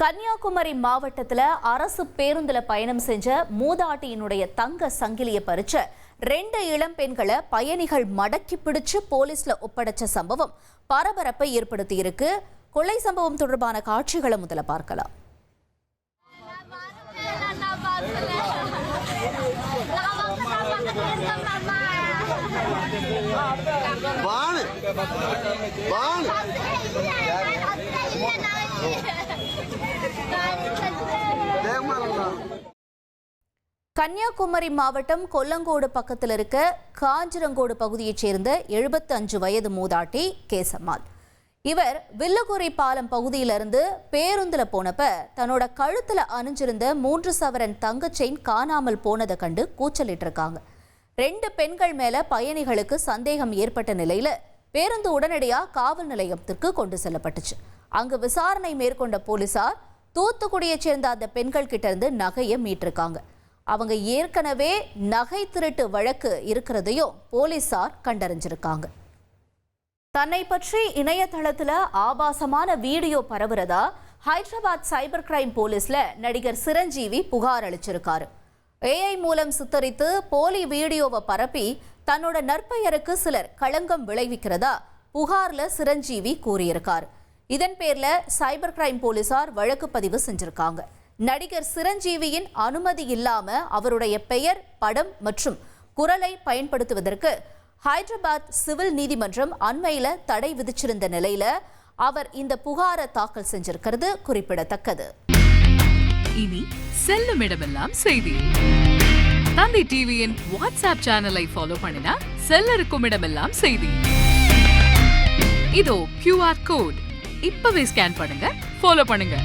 கன்னியாகுமரி மாவட்டத்துல அரசு பேருந்துல பயணம் செஞ்ச மூதாட்டியினுடைய தங்க சங்கிலியை பறிச்ச 2 இளம் பெண்களை பயணிகள் மடக்கி பிடிச்சு போலீஸ்ல ஒப்படைச்ச சம்பவம் பரபரப்பை ஏற்படுத்தி இருக்கு. கொள்ளை சம்பவம் தொடர்பான காட்சிகளை முதல்ல பார்க்கலாம். கன்னியாகுமரி மாவட்டம் கொல்லங்கோடு பக்கத்தில் இருக்க காஞ்சிரங்கோடு பகுதியைச் சேர்ந்த 75 வயது மூதாட்டி கேசம்மாள். இவர் வில்லுகுரி பாலம் பகுதியிலிருந்து பேருந்துல போனப்ப தன்னோட கழுத்துல அணிஞ்சிருந்த 3 சவரன் தங்க செயின் காணாமல் போனதை கண்டு கூச்சலிட்டு இருக்காங்க. 2 பெண்கள் மேல பயணிகளுக்கு சந்தேகம் ஏற்பட்ட நிலையில பேருந்து உடனடியா காவல் நிலையத்திற்கு கொண்டு செல்லப்பட்டுச்சு. அங்கு விசாரணை மேற்கொண்ட போலீசார் தூத்துக்குடியைச் சேர்ந்த அந்த பெண்கள் கிட்ட இருந்து நகையை மீட்டிருக்காங்க. அவங்க ஏற்கனவே நகை திருட்டு வழக்கு இருக்கிறதையும் போலீசார் கண்டறிஞ்சிருக்காங்க. தன்னை பற்றி இணையதளத்துல ஆபாசமான வீடியோ பரவுறதா ஹைதராபாத் சைபர் கிரைம் போலீஸ்ல நடிகர் சிரஞ்சீவி புகார் அளிச்சிருக்காரு. AI மூலம் சித்தரித்து போலி வீடியோவை பரப்பி தன்னோட நற்பெயருக்கு சிலர் களங்கம் விளைவிக்கிறதா புகார்ல சிரஞ்சீவி கூறியிருக்காரு. இதன் பேர்ல சைபர் கிரைம் போலீசார் வழக்கு பதிவு செஞ்சிருக்காங்க. நடிகர் சிரஞ்சீவியின் அனுமதி இல்லாம அவருடைய பெயர், படம் மற்றும் குரலை பயன்படுத்துவதற்கு ஹைதராபாத் சிவில் நீதிமன்றம் அண்மையில தடை விதிச்சிருந்த நிலையில அவர் இந்த புகாரை தாக்கல் செஞ்சிருக்கிறது குறிப்பிடத்தக்கது. இனி செல்லும் இடமெல்லாம் செய்தி. தந்தி டிவியின் வாட்ஸ்அப் சேனலை ஃபாலோ பண்ணினா செல்ல இருக்கும் இடமெல்லாம் செய்தி. இதோ QR கோட் இப்பவே ஸ்கேன் பண்ணுங்க, ஃபாலோ பண்ணுங்க.